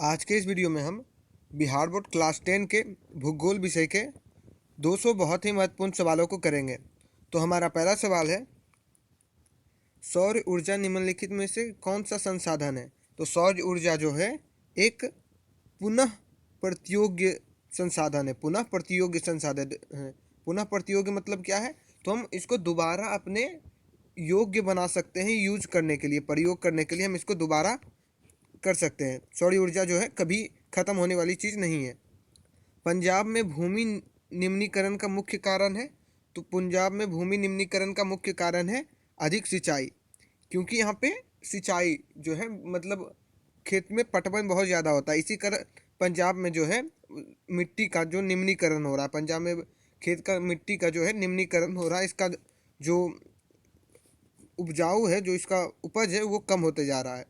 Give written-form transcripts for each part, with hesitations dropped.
आज के इस वीडियो में हम बिहार बोर्ड क्लास 10 के भूगोल विषय के 200 बहुत ही महत्वपूर्ण सवालों को करेंगे। तो हमारा पहला सवाल है, सौर ऊर्जा निम्नलिखित में से कौन सा संसाधन है। तो सौर ऊर्जा जो है एक पुनः प्रतियोग्य संसाधन है। पुनः प्रतियोग्य संसाधन है। पुनः प्रतियोग्य मतलब क्या है, तो हम इसको दोबारा अपने योग्य बना सकते हैं। यूज करने के लिए, प्रयोग करने के लिए हम इसको दोबारा कर सकते हैं। सौर ऊर्जा जो है कभी खत्म होने वाली चीज़ नहीं है। पंजाब में भूमि निम्नीकरण का मुख्य कारण है। तो पंजाब में भूमि निम्नीकरण का मुख्य कारण है अधिक सिंचाई, क्योंकि यहाँ पे सिंचाई जो है मतलब खेत में पटवन बहुत ज़्यादा होता है। इसी कारण पंजाब में जो है मिट्टी का जो निम्नीकरण हो रहा है, पंजाब में खेत का मिट्टी का जो है निम्नीकरण हो रहा है। इसका जो उपजाऊ है, जो इसका उपज है, वो कम होते जा रहा है।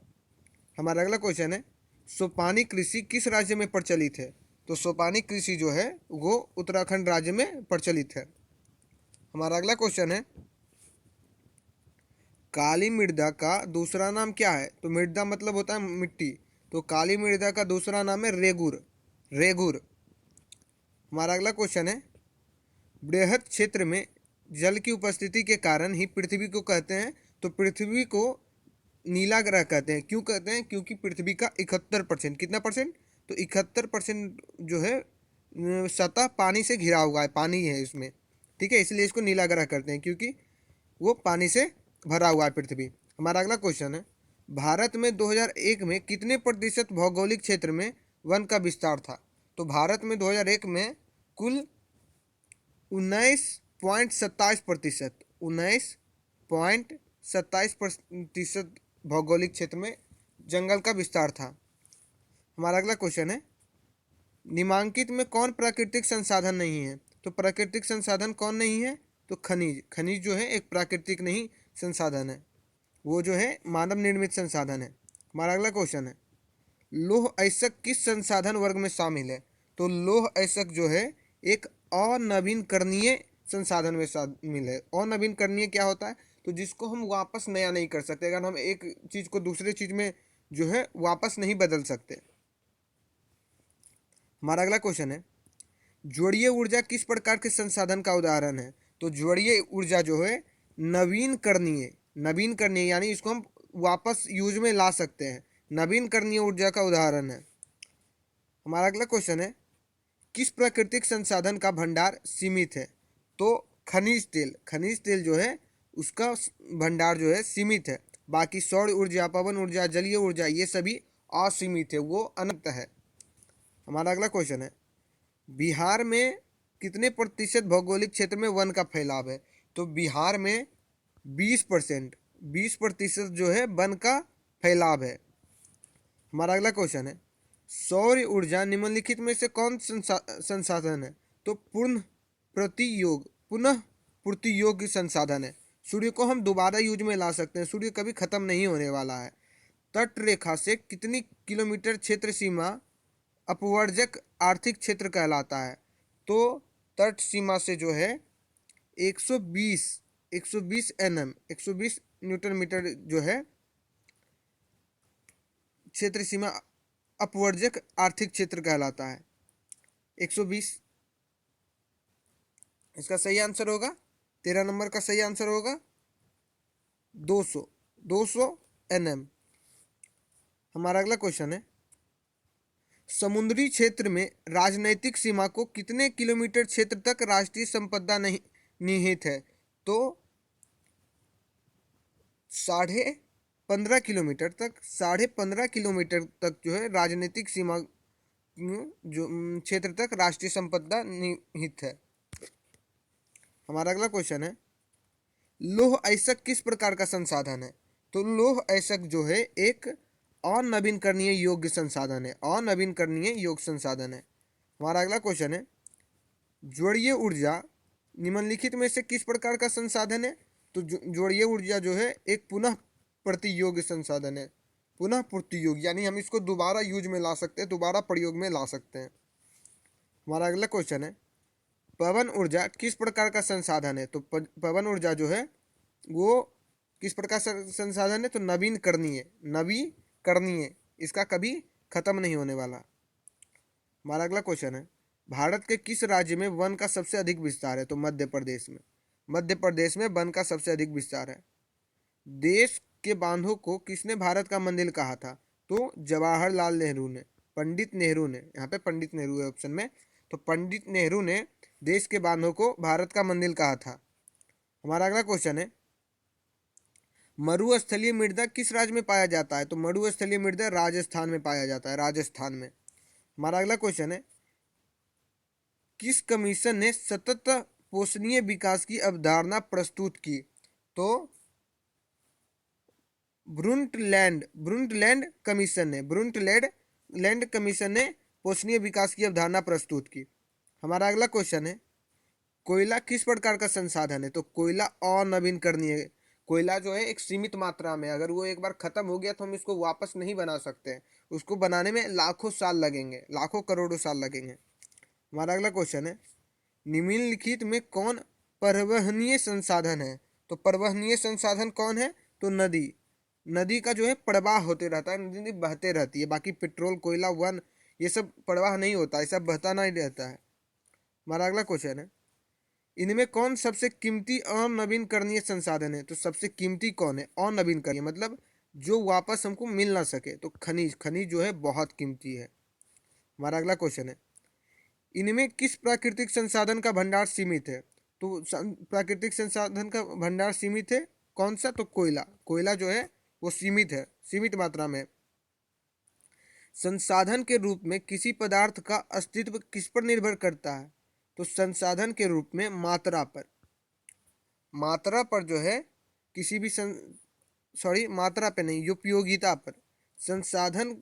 हमारा अगला क्वेश्चन है, सोपानी कृषि किस राज्य में प्रचलित है। तो सोपानी कृषि जो है वो उत्तराखंड राज्य में प्रचलित है। हमारा अगला क्वेश्चन है, काली मृदा का दूसरा नाम क्या है। तो मृदा मतलब होता है मिट्टी, तो काली मृदा का दूसरा नाम है रेगुर। रेगुर। हमारा अगला क्वेश्चन है, बृहद क्षेत्र में जल की उपस्थिति के कारण ही पृथ्वी को कहते हैं। तो पृथ्वी को नीला ग्रह कहते हैं। क्यों कहते हैं, क्योंकि पृथ्वी का 71% कितना परसेंट, तो 71% जो है सतह पानी से घिरा हुआ है, पानी है इसमें, ठीक है, इसलिए इसको नीला ग्रह करते हैं, क्योंकि वो पानी से भरा हुआ है पृथ्वी। हमारा अगला क्वेश्चन है, भारत में 2001 में कितने प्रतिशत भौगोलिक क्षेत्र में वन का विस्तार था। तो भारत में 2001 में कुल 19.27%, 19.27% भौगोलिक क्षेत्र में जंगल का विस्तार था। हमारा अगला क्वेश्चन है, निम्नांकित में कौन प्राकृतिक संसाधन नहीं है। तो प्राकृतिक संसाधन कौन नहीं है, तो खनिज। खनिज जो है एक प्राकृतिक नहीं संसाधन है, वो जो है मानव निर्मित संसाधन है। हमारा अगला क्वेश्चन है, लौह अयस्क किस संसाधन वर्ग में शामिल है। तो लौह अयस्क जो है एक अनवीनकरणीय संसाधन में शामिल है। अनवीनकरणीय क्या होता है, तो जिसको हम वापस नया नहीं कर सकते। अगर हम एक चीज़ को दूसरे चीज़ में जो है वापस नहीं बदल सकते। हमारा अगला क्वेश्चन है, ज्वरीय ऊर्जा किस प्रकार के संसाधन का उदाहरण है। तो ज्वरीय ऊर्जा जो है नवीनकरणीय, नवीनकरणीय यानी इसको हम वापस यूज में ला सकते हैं, नवीनकरणीय ऊर्जा का उदाहरण है। हमारा अगला क्वेश्चन है, किस प्राकृतिक संसाधन का भंडार सीमित है। तो खनिज तेल। खनिज तेल जो है उसका भंडार जो है सीमित है। बाकी सौर ऊर्जा, पवन ऊर्जा, जलीय ऊर्जा ये सभी असीमित है, वो अनंत है। हमारा अगला क्वेश्चन है, बिहार में कितने प्रतिशत भौगोलिक क्षेत्र में वन का फैलाव है। तो बिहार में 20%, 20% जो है वन का फैलाव है। हमारा अगला क्वेश्चन है, सौर ऊर्जा निम्नलिखित में से कौन संसाधन है। तो पुनः पूर्ति योग्य संसाधन है। सूर्य को हम दोबारा यूज में ला सकते हैं, सूर्य कभी खत्म नहीं होने वाला है। तट रेखा से कितनी किलोमीटर क्षेत्र सीमा अपवर्जक आर्थिक क्षेत्र कहलाता है। तो तट सीमा से जो है 120 एनएम, 120 न्यूटन मीटर जो है क्षेत्र सीमा अपवर्जक आर्थिक क्षेत्र कहलाता है। 120 इसका सही आंसर होगा। 13 नंबर का सही आंसर होगा 200 एनएम। हमारा अगला क्वेश्चन है, समुद्री क्षेत्र में राजनैतिक सीमा को कितने किलोमीटर क्षेत्र तक राष्ट्रीय संपदा नहीं निहित है। तो 15.5 किलोमीटर तक, 15.5 किलोमीटर तक जो है राजनीतिक सीमा जो क्षेत्र तक राष्ट्रीय संपदा निहित है। हमारा अगला क्वेश्चन है, लौह अयस्क किस प्रकार का संसाधन है। तो लौह अयस्क जो है एक अनवीनकरणीय योग्य संसाधन है, अनवीनकरणीय योग्य संसाधन है। हमारा अगला क्वेश्चन है, ज्वरीय ऊर्जा निम्नलिखित में से किस प्रकार का संसाधन है। तो ज्वरीय ऊर्जा जो है एक पुनः प्रति योग्य संसाधन है। पुनः पूर्ति योग्य यानी हम इसको दोबारा यूज में ला सकते हैं, दोबारा प्रयोग में ला सकते हैं। हमारा अगला क्वेश्चन है, पवन ऊर्जा किस प्रकार का संसाधन है। तो पवन ऊर्जा जो है वो किस प्रकार का संसाधन है, तो नवीनकरणीय, नवीकरणीय, इसका कभी खत्म नहीं होने वाला। हमारा अगला क्वेश्चन है, भारत के किस राज्य में वन का सबसे अधिक विस्तार है? तो मध्य प्रदेश में। मध्य प्रदेश में वन का सबसे अधिक विस्तार है। देश के बांधों को किसने भारत का मंदिर कहा था? तो जवाहरलाल नेहरू ने, पंडित नेहरू ने। यहाँ पे पंडित नेहरू है ऑप्शन में, तो पंडित नेहरू ने देश के बांधों को भारत का मंदिर कहा था। हमारा अगला क्वेश्चन है, मरुस्थलीय मृदा किस राज्य में पाया जाता है? तो मरुस्थलीय मृदा राजस्थान में पाया जाता है, राजस्थान में। हमारा अगला क्वेश्चन है, किस कमीशन ने सतत पोषणीय विकास की अवधारणा प्रस्तुत की? तो ब्रुंटलैंड कमीशन ने पोषणीय विकास की अवधारणा प्रस्तुत की। हमारा अगला क्वेश्चन है, कोयला किस प्रकार का संसाधन है? तो कोयला अनवीनकरणीय। कोयला जो है एक सीमित मात्रा में, अगर वो एक बार खत्म हो गया तो हम इसको वापस नहीं बना सकते, उसको बनाने में लाखों साल लगेंगे, लाखों करोड़ों साल लगेंगे। हमारा अगला क्वेश्चन है, निम्नलिखित में कौन परिवहनीय संसाधन है? तो परिवहनीय संसाधन कौन है? तो नदी। नदी का जो है प्रवाह होते रहता है, नदी बहते रहती है। बाकी पेट्रोल, कोयला, वन, ये सब प्रवाह नहीं होता, ये सब बहता नहीं रहता है। हमारा अगला क्वेश्चन है, इनमें कौन सबसे कीमती अनवीनकरणीय संसाधन है? तो सबसे कीमती कौन है? अनवीनकरणीय मतलब जो वापस हमको मिल ना सके। तो खनिज जो है बहुत कीमती है। हमारा अगला क्वेश्चन है, इनमें किस प्राकृतिक संसाधन का भंडार सीमित है? तो प्राकृतिक संसाधन का भंडार सीमित है, कौन सा? तो कोयला। कोयला जो है वो सीमित है, सीमित मात्रा में। संसाधन के रूप में किसी पदार्थ का अस्तित्व किस पर निर्भर करता है? तो संसाधन के रूप में मात्रा पर। मात्रा पर जो है किसी भी मात्रा पे नहीं, उपयोगिता पर। संसाधन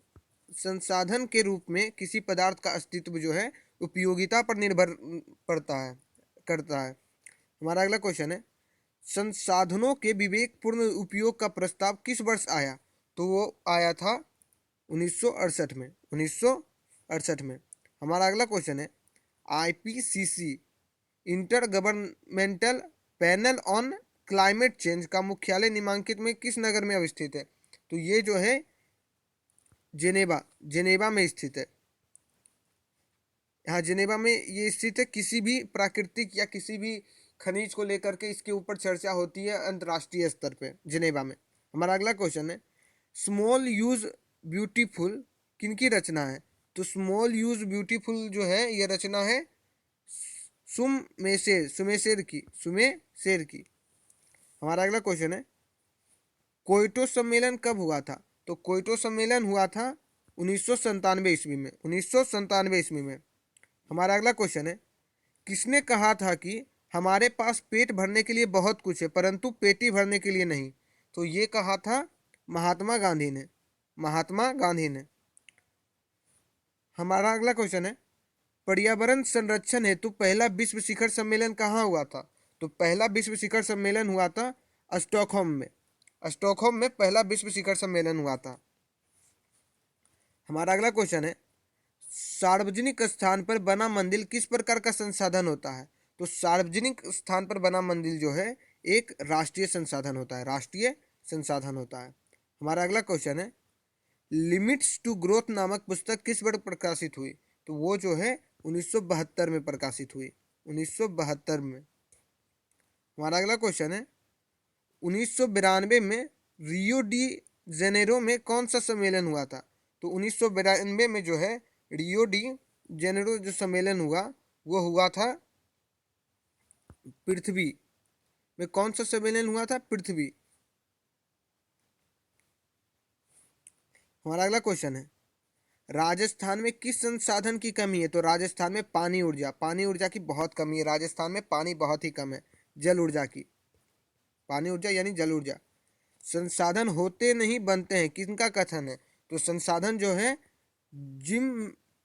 के रूप में किसी पदार्थ का अस्तित्व जो है उपयोगिता पर निर्भर करता है। हमारा अगला क्वेश्चन है, संसाधनों के विवेकपूर्ण उपयोग का प्रस्ताव किस वर्ष आया? तो वो आया था 1968 में, 1968 में। हमारा अगला क्वेश्चन है, IPCC inter governmental panel on climate change का मुख्यालय निम्नलिखित में किस नगर में अवस्थित है? तो ये जो है जेनेवा में स्थित है। यहाँ जेनेवा में ये स्थित है। किसी भी प्राकृतिक या किसी भी खनिज को लेकर के इसके ऊपर चर्चा होती है अंतर्राष्ट्रीय स्तर पे, जेनेवा में। हमारा अगला क्वेश्चन है, स्मॉल यूज ब्यूटीफुल किनकी रचना है? तो स्मॉल यूज ब्यूटीफुल जो है ये रचना है सुमेशेर की। हमारा अगला क्वेश्चन है, क्योटो सम्मेलन कब हुआ था? तो क्योटो सम्मेलन हुआ था 1997 ईस्वी में, 1997 ईस्वी में। हमारा अगला क्वेश्चन है, किसने कहा था कि हमारे पास पेट भरने के लिए बहुत कुछ है परंतु पेटी भरने के लिए नहीं? तो ये कहा था महात्मा गांधी ने, महात्मा गांधी ने। हमारा अगला क्वेश्चन है, पर्यावरण संरक्षण हेतु पहला विश्व शिखर सम्मेलन कहाँ हुआ था? तो पहला विश्व शिखर सम्मेलन हुआ था स्टॉकहोम में। स्टॉकहोम में पहला विश्व शिखर सम्मेलन हुआ था। हमारा अगला क्वेश्चन है, सार्वजनिक स्थान पर बना मंदिर किस प्रकार का संसाधन होता है? तो सार्वजनिक स्थान पर बना मंदिर जो है एक राष्ट्रीय संसाधन होता है, राष्ट्रीय संसाधन होता है। हमारा अगला क्वेश्चन है, लिमिट्स टू ग्रोथ नामक पुस्तक किस वर्ष प्रकाशित हुई? तो वो जो है 1972 में प्रकाशित हुई, 1972 में। हमारा अगला क्वेश्चन है, 1992 में रियो डी जेनेरो में कौन सा सम्मेलन हुआ था? तो 1992 में जो है रियो डी जेनेरो जो सम्मेलन हुआ वो हुआ था पृथ्वी में। कौन सा सम्मेलन हुआ था? पृथ्वी। हमारा अगला क्वेश्चन है, राजस्थान में किस संसाधन की कमी है? तो राजस्थान में पानी ऊर्जा की बहुत कमी है। राजस्थान में पानी बहुत ही कम है, जल ऊर्जा की। पानी ऊर्जा यानी जल ऊर्जा। संसाधन होते नहीं बनते हैं किनका कथन है? तो संसाधन जो है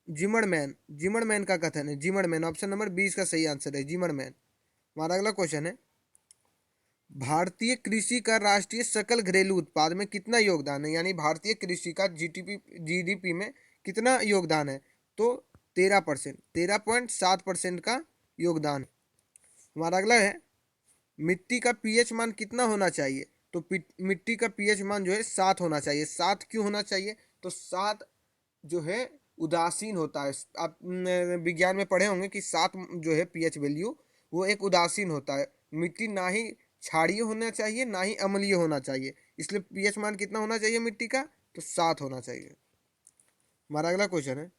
जिमरमैन का कथन है, जिमरमैन। ऑप्शन नंबर 20 का सही आंसर है, जिमरमैन। हमारा अगला क्वेश्चन है, भारतीय कृषि का राष्ट्रीय सकल घरेलू उत्पाद में कितना योगदान है? यानी भारतीय कृषि का जीडीपी में कितना योगदान है? तो 13%, 13.7% का योगदान। हमारा अगला है, मिट्टी का पीएच मान कितना होना चाहिए? तो मिट्टी का पीएच मान जो है 7 होना चाहिए। 7 क्यों होना चाहिए? तो 7 जो है उदासीन होता है। आप विज्ञान में पढ़े होंगे कि 7 जो है पीएच वैल्यू वो एक उदासीन होता है। मिट्टी ना ही क्षारीय होना चाहिए ना ही अम्लीय होना चाहिए, इसलिए पीएच मान कितना होना चाहिए मिट्टी का, तो 7 होना चाहिए। हमारा अगला क्वेश्चन है,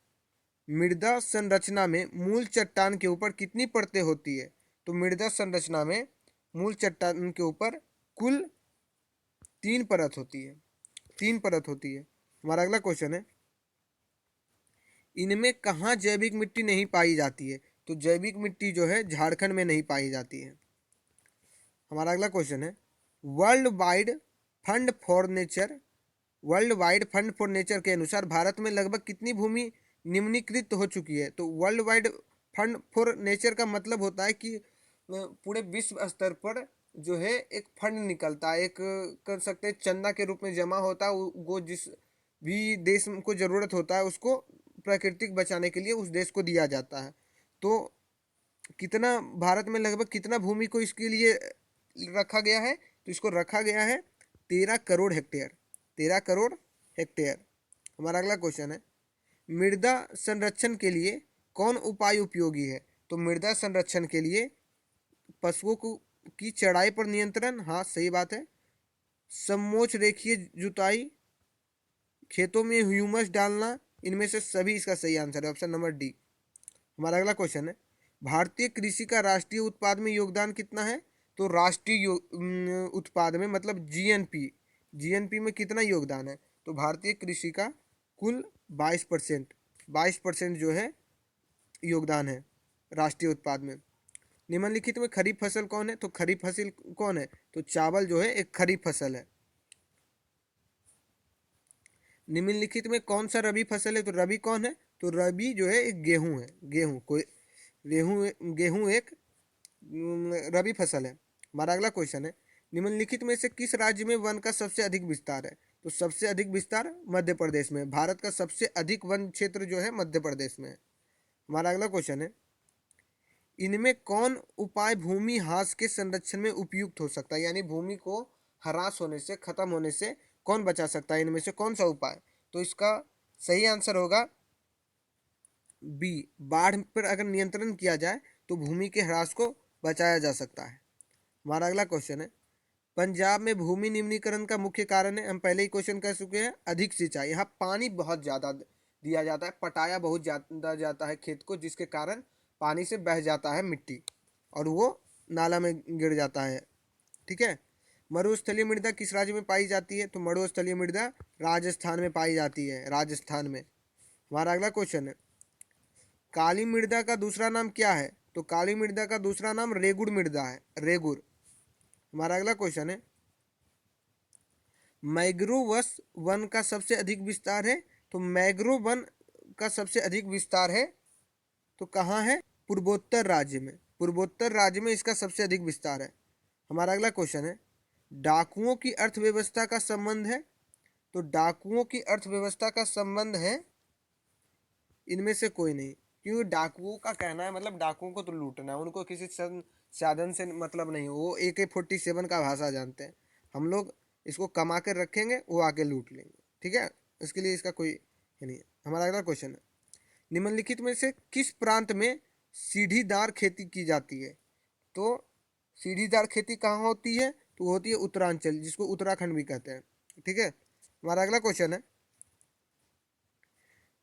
मृदा संरचना में मूल चट्टान के ऊपर कितनी परतें होती है? तो मृदा संरचना में मूल चट्टान के ऊपर कुल 3 परत होती है, 3 परत होती है। हमारा अगला क्वेश्चन है, इनमें कहाँ जैविक मिट्टी नहीं पाई जाती है? तो जैविक मिट्टी जो है झारखंड में नहीं पाई जाती है। हमारा अगला क्वेश्चन है, world wide fund for nature world wide fund for nature के अनुसार भारत में लगभग कितनी भूमि निम्नीकृत हो चुकी है? तो world wide fund for nature का मतलब होता है कि पूरे विश्व स्तर पर जो है एक फंड निकलता है, एक कर सकते हैं चंदा के रूप में जमा होता है, वो जिस भी देश को ज़रूरत होता है उसको प्राकृतिक बचाने के लिए उस देश को दिया जाता है। तो कितना भारत में लगभग कितना भूमि को इसके लिए रखा गया है? तो इसको रखा गया है 13 करोड़ हेक्टेयर, 13 करोड़ हेक्टेयर। हमारा अगला क्वेश्चन है, मृदा संरक्षण के लिए कौन उपाय उपयोगी है? तो मृदा संरक्षण के लिए पशुओं को की चढ़ाई पर नियंत्रण, हाँ सही बात है। समोच्च रेखीय जुताई, खेतों में ह्यूमस डालना, इनमें से सभी इसका सही आंसर है, ऑप्शन नंबर डी। हमारा अगला क्वेश्चन है, भारतीय कृषि का राष्ट्रीय उत्पाद में योगदान कितना है? तो राष्ट्रीय उत्पाद में मतलब जीएनपी, जीएनपी में कितना योगदान है? तो भारतीय कृषि का कुल 22%, 22% जो है योगदान है राष्ट्रीय उत्पाद में। निम्नलिखित में खरीफ फसल कौन है? तो खरीफ फसल कौन है? तो चावल जो है एक खरीफ फसल है। निम्नलिखित में कौन सा रबी फसल है? तो रबी कौन है? तो रबी जो है एक गेहूं है, गेहूं कोई गेहूं एक रबी फसल है। हमारा अगला क्वेश्चन है, निम्नलिखित में से किस राज्य में वन का सबसे अधिक विस्तार है? तो सबसे अधिक विस्तार मध्य प्रदेश में, भारत का सबसे अधिक वन क्षेत्र जो है मध्य प्रदेश में है। हमारा अगला क्वेश्चन है, इनमें कौन उपाय भूमि ह्रास के संरक्षण में उपयुक्त हो सकता है? यानी भूमि को ह्रास होने से, खत्म होने से कौन बचा सकता है? इनमें से कौन सा उपाय? तो इसका सही आंसर होगा बी, बाढ़ पर अगर नियंत्रण किया जाए तो भूमि के ह्रास को बचाया जा सकता है। हमारा अगला क्वेश्चन है, पंजाब में भूमि निम्नीकरण का मुख्य कारण है, हम पहले ही क्वेश्चन कह चुके हैं, अधिक सिंचाई। यहाँ पानी बहुत ज़्यादा दिया जाता है, पटाया बहुत ज़्यादा जाता है खेत को, जिसके कारण पानी से बह जाता है मिट्टी और वो नाला में गिर जाता है। ठीक है। मरुस्थलीय मृदा किस राज्य में पाई जाती है? तो मरुस्थलीय मृदा राजस्थान में पाई जाती है, राजस्थान में। हमारा अगला क्वेश्चन है, काली मृदा का दूसरा नाम क्या है? तो काली मृदा का दूसरा नाम रेगुड़ मृदा है, रेगुड़। हमारा अगला क्वेश्चन है, मैग्रोव वन का सबसे अधिक विस्तार है? तो मैग्रोव वन का सबसे अधिक विस्तार है तो कहाँ है? पूर्वोत्तर राज्य में, पूर्वोत्तर राज्य में इसका सबसे अधिक विस्तार है। हमारा अगला क्वेश्चन है, डाकुओं की अर्थव्यवस्था का संबंध है? तो डाकुओं की अर्थव्यवस्था का संबंध है इनमें से कोई नहीं, क्योंकि डाकुओं का कहना है मतलब डाकुओं को तो लूटना है, उनको किसी साधन से मतलब नहीं, वो AK-47 का भाषा जानते हैं। हम लोग इसको कमा कर रखेंगे, वो आके लूट लेंगे। ठीक है, इसके लिए इसका कोई नहीं है। हमारा अगला क्वेश्चन है, निम्नलिखित में से किस प्रांत में सीढ़ीदार खेती की जाती है? तो सीढ़ीदार खेती कहाँ होती है? तो होती है उत्तरांचल, जिसको उत्तराखंड भी कहते हैं। ठीक है। हमारा अगला क्वेश्चन है,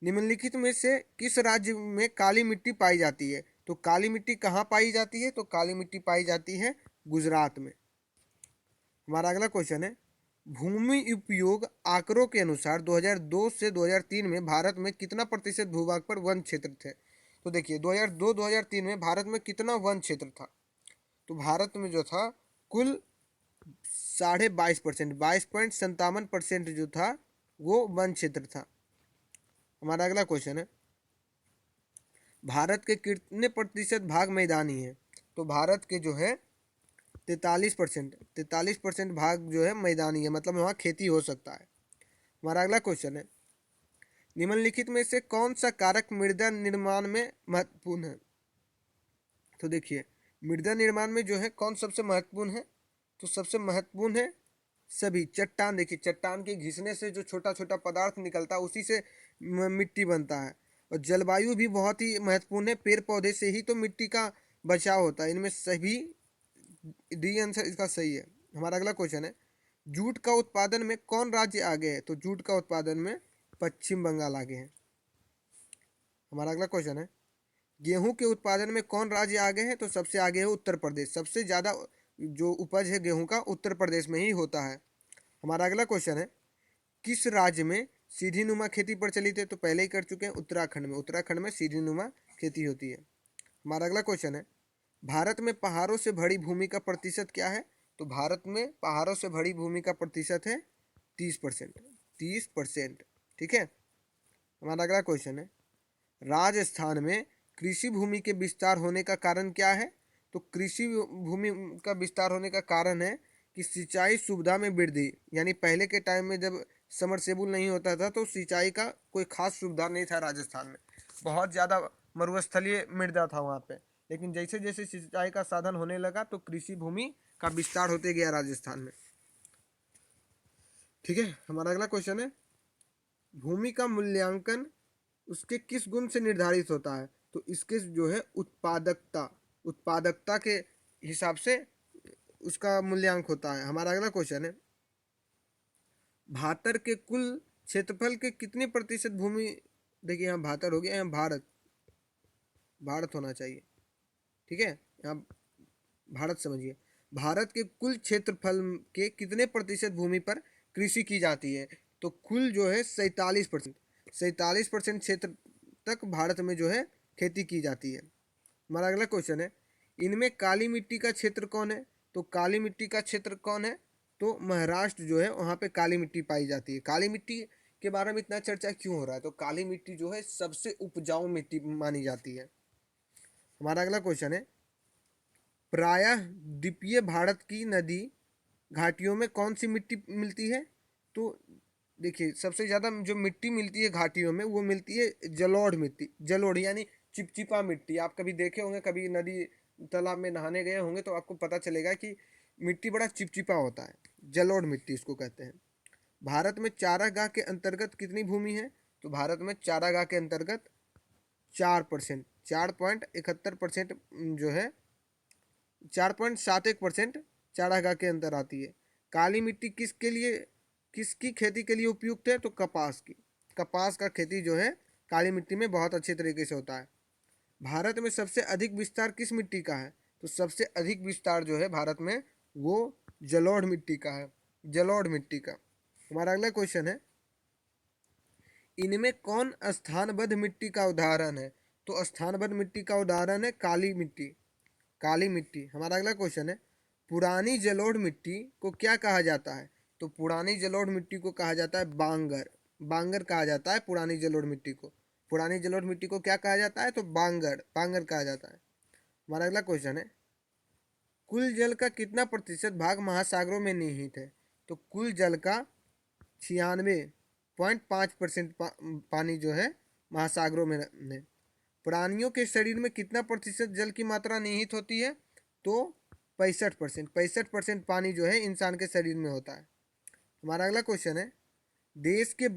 निम्नलिखित में से किस राज्य में काली मिट्टी पाई जाती है? तो काली मिट्टी कहाँ पाई जाती है? तो काली मिट्टी पाई जाती है गुजरात में। हमारा अगला क्वेश्चन है, भूमि उपयोग आंकड़ों के अनुसार 2002 से 2003 में भारत में कितना प्रतिशत भूभाग पर वन क्षेत्र थे? तो देखिए 2002-2003 में भारत में कितना वन क्षेत्र था? तो भारत में जो था कुल 22.5%, 22.57% जो था वो वन क्षेत्र था। हमारा अगला क्वेश्चन है, भारत के कितने प्रतिशत भाग मैदानी है? तो भारत के जो है 43% भाग जो है मैदानी है, मतलब वहाँ खेती हो सकता है। हमारा अगला क्वेश्चन है, निम्नलिखित में से कौन सा कारक मृदा निर्माण में महत्वपूर्ण है? तो देखिए मृदा निर्माण में जो है कौन सबसे महत्वपूर्ण है? तो सबसे महत्वपूर्ण है सभी चट्टान। देखिए चट्टान के घिसने से जो छोटा छोटा पदार्थ निकलता है उसी से मिट्टी बनता है। और जलवायु भी बहुत ही महत्वपूर्ण है, पेड़ पौधे से ही तो मिट्टी का बचाव होता है। इनमें सभी डी आंसर इसका सही है। हमारा अगला क्वेश्चन है, जूट का उत्पादन में कौन राज्य आगे है? तो जूट का उत्पादन में पश्चिम बंगाल आगे है। हमारा अगला क्वेश्चन है, गेहूं के उत्पादन में कौन राज्य आगे है? तो सबसे आगे है उत्तर प्रदेश। सबसे ज़्यादा जो उपज है गेहूं का उत्तर प्रदेश में ही होता है। हमारा अगला क्वेश्चन है, किस राज्य में सीढ़ी नुमा खेती प्रचलित है? तो पहले ही कर चुके हैं, उत्तराखंड में। उत्तराखंड में सीढ़ी नुमा खेती होती है। हमारा अगला क्वेश्चन है, भारत में पहाड़ों से भरी भूमि का प्रतिशत क्या है? तो भारत में पहाड़ों से भरी भूमि का प्रतिशत है 30%। 30%, ठीक है। हमारा अगला क्वेश्चन है, राजस्थान में कृषि भूमि के विस्तार होने का कारण क्या है? तो कृषि भूमि का विस्तार होने का कारण है कि सिंचाई सुविधा में वृद्धि। यानी पहले के टाइम में जब समरसेबुल नहीं होता था तो सिंचाई का कोई खास सुविधा नहीं था राजस्थान में, बहुत ज़्यादा मरुस्थलीय मृदा था वहाँ पे। लेकिन जैसे जैसे सिंचाई का साधन होने लगा तो कृषि भूमि का विस्तार होते गया राजस्थान में, ठीक है। हमारा अगला क्वेश्चन है, भूमि का मूल्यांकन उसके किस गुण से निर्धारित होता है? तो इसके जो है उत्पादकता, उत्पादकता के हिसाब से उसका मूल्यांकन होता है। हमारा अगला क्वेश्चन है, भारत के कुल क्षेत्रफल के कितने प्रतिशत भूमि, देखिए यहाँ भारत हो गया, यहाँ भारत, भारत होना चाहिए, ठीक है। यहाँ भारत समझिए, भारत के कुल क्षेत्रफल के कितने प्रतिशत भूमि पर कृषि की जाती है? तो कुल जो है 47%, 47% क्षेत्र तक भारत में जो है खेती की जाती है। हमारा अगला क्वेश्चन है, इनमें काली मिट्टी का क्षेत्र कौन है? तो काली मिट्टी का क्षेत्र कौन है? तो महाराष्ट्र जो है वहाँ पे काली मिट्टी पाई जाती है। काली मिट्टी के बारे में इतना चर्चा क्यों हो रहा है? तो काली मिट्टी जो है सबसे उपजाऊ मिट्टी मानी जाती है। हमारा अगला क्वेश्चन है, प्रायः द्वीपीय भारत की नदी घाटियों में कौन सी मिट्टी मिलती है? तो देखिए सबसे ज़्यादा जो मिट्टी मिलती है घाटियों में वो मिलती है जलोढ़ मिट्टी। जलोढ़ यानी चिपचिपा मिट्टी। आप कभी देखे होंगे, कभी नदी तालाब में नहाने गए होंगे तो आपको पता चलेगा कि मिट्टी बड़ा चिपचिपा होता है, जलोढ़ मिट्टी इसको कहते हैं। भारत में चारागाह के अंतर्गत कितनी भूमि है? तो भारत में चारागाह के अंतर्गत 4%, 4.71% जो है, 4.71% चारागाह के अंदर आती है। काली मिट्टी किसके लिए, किसकी खेती के लिए उपयुक्त है? तो कपास की। कपास का खेती जो है काली मिट्टी में बहुत अच्छे तरीके से होता है। भारत में सबसे अधिक विस्तार किस मिट्टी का है? तो सबसे अधिक विस्तार जो है भारत में वो जलोढ़ मिट्टी का है, जलोढ़ मिट्टी का। हमारा अगला क्वेश्चन है, इनमें कौन स्थानबद्ध मिट्टी का उदाहरण है? तो स्थानबद्ध मिट्टी का उदाहरण है काली मिट्टी, काली मिट्टी। हमारा अगला क्वेश्चन है, पुरानी जलोढ़ मिट्टी को क्या कहा जाता है? तो पुरानी जलोढ़ मिट्टी को कहा जाता है बांगर। बांगर कहा जाता है पुरानी जलोढ़ मिट्टी को। पुरानी जलोढ़ मिट्टी को क्या कहा जाता है? तो बांगर, बांगर कहा जाता है। हमारा अगला क्वेश्चन है, कुल जल का कितना प्रतिशत भाग महासागरों में निहित है? तो कुल जल का 96.5% पानी जो है महासागरों में है। प्राणियों के शरीर में कितना प्रतिशत जल की मात्रा निहित होती है? तो 65%, 65% पानी जो है इंसान के शरीर में होता है। हमारा अगला क्वेश्चन है, देश के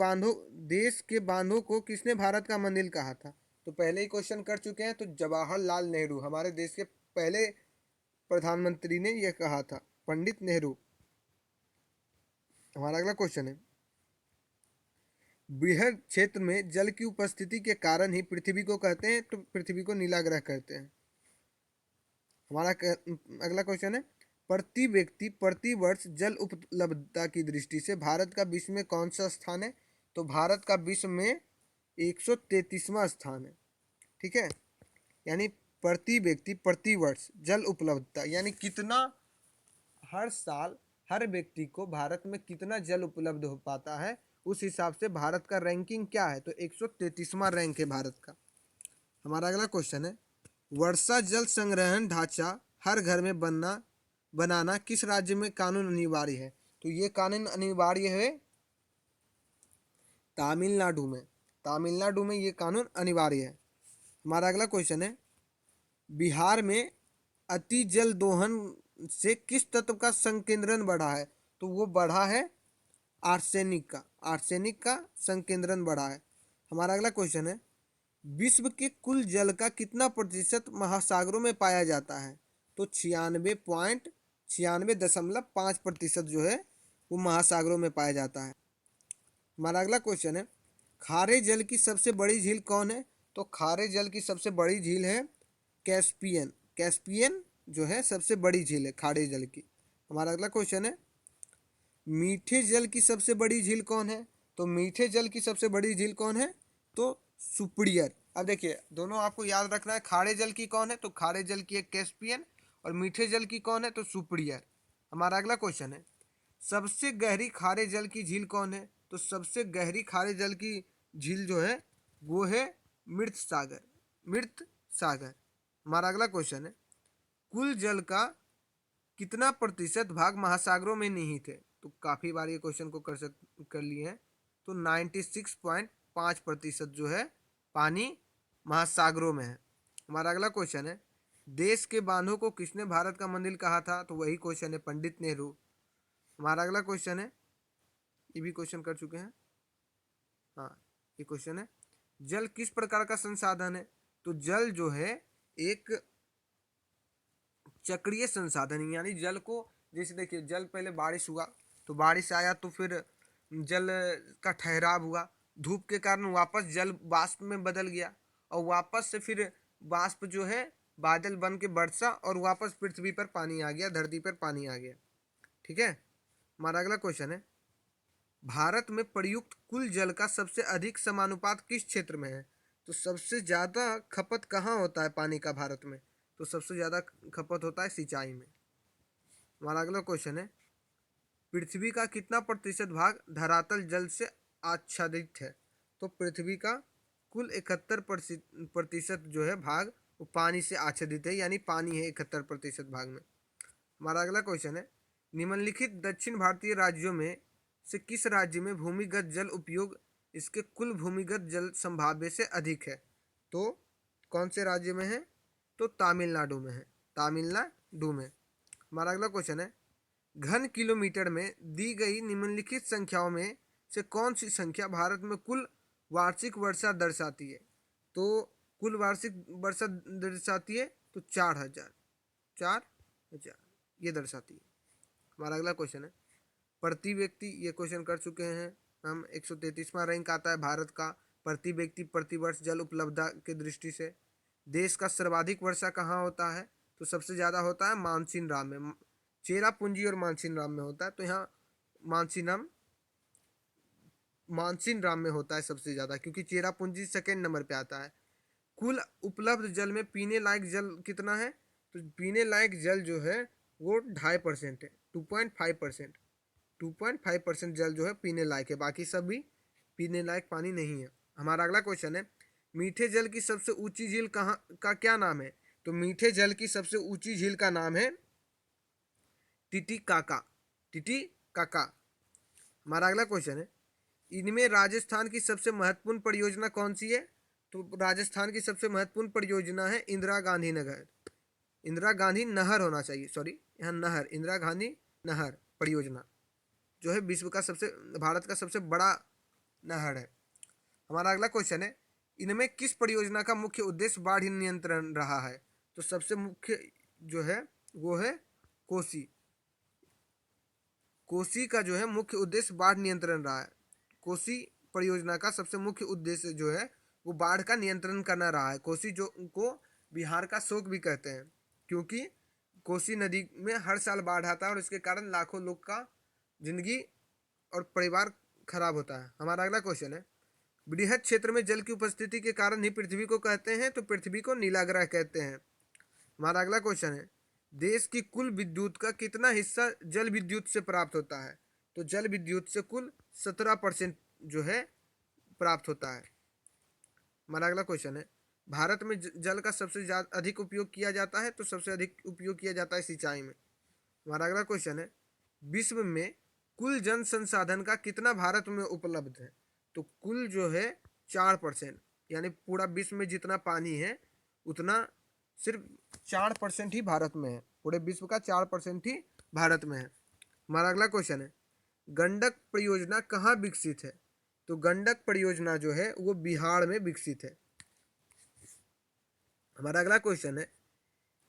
बांधों को किसने भारत का मंदिर कहा था? तो पहले ही क्वेश्चन कर चुके हैं, तो जवाहरलाल नेहरू, हमारे देश के पहले प्रधानमंत्री ने यह कहा था, पंडित नेहरू। हमारा अगला क्वेश्चन है, बृहद क्षेत्र में जल की उपस्थिति के कारण ही पृथ्वी को कहते हैं, तो पृथ्वी को नीला ग्रह कहते हैं। हमारा अगला क्वेश्चन है, प्रति व्यक्ति प्रति वर्ष जल उपलब्धता की दृष्टि से भारत का विश्व में कौन सा स्थान है? तो भारत का विश्व में 133वां स्थान है, ठीक है। यानी प्रति व्यक्ति प्रति वर्ष जल उपलब्धता यानी कितना, हर साल हर व्यक्ति को भारत में कितना जल उपलब्ध हो पाता है, उस हिसाब से भारत का रैंकिंग क्या है? तो 133वां रैंक है भारत का। हमारा अगला क्वेश्चन है, वर्षा जल संग्रहण ढांचा हर घर में बनाना किस राज्य में कानून अनिवार्य है? तो ये कानून अनिवार्य है तमिलनाडु में। तमिलनाडु में ये कानून अनिवार्य है। हमारा अगला क्वेश्चन है, बिहार में अति जल दोहन से किस तत्व का संकेंद्रण बढ़ा है? तो वो बढ़ा है आर्सेनिक का, आर्सेनिक का संकेंद्रण बढ़ा है। हमारा अगला क्वेश्चन है, विश्व के कुल जल का कितना प्रतिशत महासागरों में पाया जाता है? तो 96.96.5% जो है वो महासागरों में पाया जाता है। हमारा अगला क्वेश्चन है, खारे जल की सबसे बड़ी झील कौन है? तो खारे जल की सबसे बड़ी झील है कैस्पियन। कैस्पियन जो है सबसे बड़ी झील है खारे जल की। हमारा अगला क्वेश्चन है, मीठे जल की सबसे बड़ी झील कौन है? तो मीठे जल की सबसे बड़ी झील कौन है? तो सुपिरियर। अब देखिए दोनों आपको याद रखना है, खारे जल की कौन है? तो खारे जल की एक कैस्पियन, और मीठे जल की कौन है? तो सुपिरियर। हमारा अगला क्वेश्चन है, सबसे गहरी खारे जल की झील कौन है? तो सबसे गहरी खारे जल की झील जो है वो है मृत सागर। मृत सागर। हमारा अगला क्वेश्चन है, कुल जल का कितना प्रतिशत भाग महासागरों में निहित है? तो काफ़ी बार ये क्वेश्चन को कर लिए हैं। तो 96.5% जो है पानी महासागरों में है। हमारा अगला क्वेश्चन है, देश के बांधों को किसने भारत का मंदिर कहा था? तो वही क्वेश्चन है, पंडित नेहरू। हमारा अगला क्वेश्चन है, ये भी क्वेश्चन कर चुके हैं। हाँ, ये क्वेश्चन है, जल किस प्रकार का संसाधन है? तो जल जो है एक चक्रीय संसाधन है, यानी जल को, जैसे देखिए जल पहले बारिश हुआ तो बारिश आया तो फिर जल का ठहराव हुआ, धूप के कारण वापस जल वाष्प में बदल गया, और वापस से फिर वाष्प जो है बादल बन के बरसा और वापस पृथ्वी पर पानी आ गया, धरती पर पानी आ गया। ठीक है। हमारा अगला क्वेश्चन है, भारत में प्रयुक्त कुल जल का सबसे अधिक समानुपात किस क्षेत्र में है? तो सबसे ज़्यादा खपत कहाँ होता है पानी का भारत में? तो सबसे ज़्यादा खपत होता है सिंचाई में। हमारा अगला क्वेश्चन है, पृथ्वी का कितना प्रतिशत भाग धरातल जल से आच्छादित है? तो पृथ्वी का कुल 71% जो है भाग वो पानी से आच्छादित है, यानी पानी है 71% भाग में। हमारा अगला क्वेश्चन है, निम्नलिखित दक्षिण भारतीय राज्यों में से किस राज्य में भूमिगत जल उपयोग इसके कुल भूमिगत जल संभाव्य से अधिक है? तो कौन से राज्य में है? तो तमिलनाडु में है। तमिलनाडु में। हमारा अगला क्वेश्चन है, घन किलोमीटर में दी गई निम्नलिखित संख्याओं में से कौन सी संख्या भारत में कुल वार्षिक वर्षा दर्शाती है? तो कुल वार्षिक वर्षा दर्शाती है तो 4000। 4000 ये दर्शाती है। हमारा अगला क्वेश्चन है, प्रति व्यक्ति, ये क्वेश्चन कर चुके हैं हम, 133वां रैंक आता है भारत का प्रति व्यक्ति प्रति वर्ष जल उपलब्धता की दृष्टि से। देश का सर्वाधिक वर्षा कहाँ होता है? तो सबसे ज़्यादा होता है मानसीन में, चेरापूंजी और मानसीन में होता है। तो यहाँ मानसीन में होता है सबसे ज़्यादा, क्योंकि चेरापूंजी सेकेंड नंबर पे आता है। कुल उपलब्ध जल में पीने लायक जल कितना है? तो पीने लायक जल जो है वो 2.5% है, 2.5%। 2.5% जल जो है पीने लायक है, बाकी सब भी पीने लायक पानी नहीं है। हमारा अगला क्वेश्चन है, मीठे जल की सबसे ऊंची झील कहाँ का क्या नाम है? तो मीठे जल की सबसे ऊंची झील का नाम है टिटिकाका। टिटिकाका। हमारा अगला क्वेश्चन है, इनमें राजस्थान की सबसे महत्वपूर्ण परियोजना कौन सी है? तो राजस्थान की सबसे महत्वपूर्ण परियोजना है इंदिरा गांधी नगर। इंदिरा गांधी नहर होना चाहिए, सॉरी, यहाँ नहर, इंदिरा गांधी नहर परियोजना जो है विश्व का सबसे, भारत का सबसे बड़ा नहर है। हमारा अगला क्वेश्चन है, इनमें किस परियोजना का मुख्य उद्देश्य बाढ़ नियंत्रण रहा है? तो सबसे मुख्य जो है वो है कोसी। कोसी का जो है मुख्य उद्देश्य बाढ़ नियंत्रण रहा है। कोसी परियोजना का सबसे मुख्य उद्देश्य जो है वो बाढ़ का नियंत्रण करना रहा है। कोसी जो को बिहार का शोक भी कहते हैं, क्योंकि कोसी नदी में हर साल बाढ़ आता है और इसके कारण लाखों लोग का जिंदगी और परिवार खराब होता है। हमारा अगला क्वेश्चन है, बृहद क्षेत्र में जल की उपस्थिति के कारण ही पृथ्वी को कहते हैं तो पृथ्वी को नीला ग्रह कहते हैं। हमारा अगला क्वेश्चन है, देश की कुल विद्युत का कितना हिस्सा जल विद्युत से प्राप्त होता है? तो जल विद्युत से कुल 17% जो है प्राप्त होता है। हमारा अगला क्वेश्चन है, भारत में जल का सबसे ज्यादा अधिक उपयोग किया जाता है तो सबसे अधिक उपयोग किया जाता है सिंचाई में। हमारा अगला क्वेश्चन है, विश्व में कुल जन संसाधन का कितना भारत में उपलब्ध है? तो कुल जो है 4%, यानी पूरा विश्व में जितना पानी है उतना सिर्फ 4% ही भारत में है। पूरे विश्व का 4% ही भारत में है। हमारा अगला क्वेश्चन है, गंडक परियोजना कहाँ विकसित है? तो गंडक परियोजना जो है वो बिहार में विकसित है। हमारा अगला क्वेश्चन है,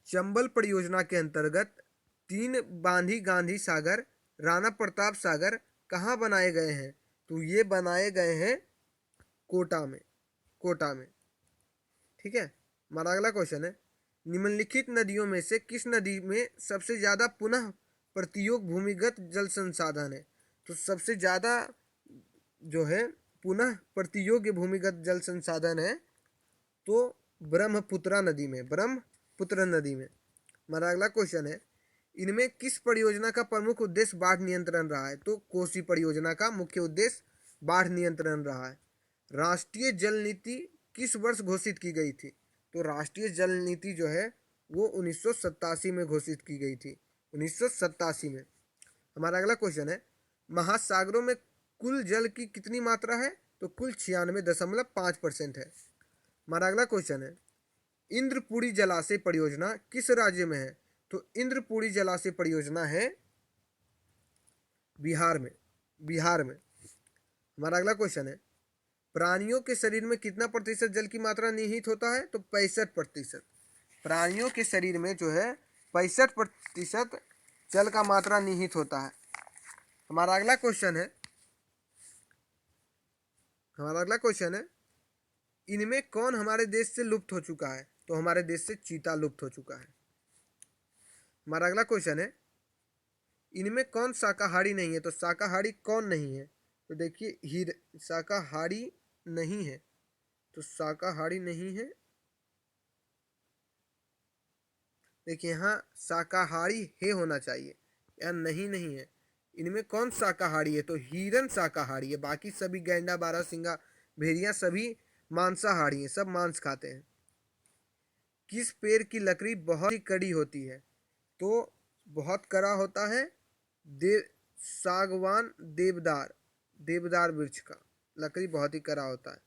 चंबल परियोजना के अंतर्गत 3 बांधी गांधी सागर, राणा प्रताप सागर कहाँ बनाए गए हैं? तो ये बनाए गए हैं कोटा में, कोटा में। ठीक है। हमारा अगला क्वेश्चन है, निम्नलिखित नदियों में से किस नदी में सबसे ज्यादा पुनः प्रतियोग भूमिगत जल संसाधन है? तो सबसे ज्यादा जो है पुनः प्रतियोग्य भूमिगत जल संसाधन है तो ब्रह्मपुत्रा नदी में, ब्रह्मपुत्र नदी में। हमारा अगला क्वेश्चन है, इनमें किस परियोजना का प्रमुख उद्देश्य बाढ़ नियंत्रण रहा है? तो कोसी परियोजना का मुख्य उद्देश्य बाढ़ नियंत्रण रहा है। राष्ट्रीय जल नीति किस वर्ष घोषित की गई थी? तो राष्ट्रीय जल नीति जो है वो 1987 में घोषित की गई थी, 1987 में। हमारा अगला क्वेश्चन है, महासागरों में कुल जल की कितनी मात्रा है? तो कुल 96.5% है। हमारा अगला क्वेश्चन है, इंद्रपुरी जलाशय परियोजना किस राज्य में है? तो इंद्रपुरी जलाशय परियोजना है बिहार में, बिहार में। हमारा अगला क्वेश्चन है, प्राणियों के शरीर में कितना प्रतिशत जल की मात्रा निहित होता है? तो 65%। प्राणियों के शरीर में जो है 65% जल का मात्रा निहित होता है। हमारा अगला क्वेश्चन है, हमारा अगला क्वेश्चन है, इनमें कौन हमारे देश से लुप्त हो चुका है? तो हमारे देश से चीता लुप्त हो चुका है। हमारा अगला क्वेश्चन है, इनमें कौन शाकाहारी नहीं है? तो शाकाहारी कौन नहीं है? तो देखिए हीर शाकाहारी नहीं है, तो शाकाहारी नहीं है। देखिए यहाँ शाकाहारी है होना चाहिए, या नहीं नहीं है। इनमें कौन शाकाहारी है? तो हिरन शाकाहारी है, बाकी सभी गैंडा, बारहसिंगा, भेड़िया सभी मांसाहारी हैं, सब मांस खाते हैं। किस पेड़ की लकड़ी बहुत ही कड़ी होती है? तो बहुत कड़ा होता है सागवान, देवदार, देवदार वृक्ष का लकड़ी बहुत ही कड़ा होता है।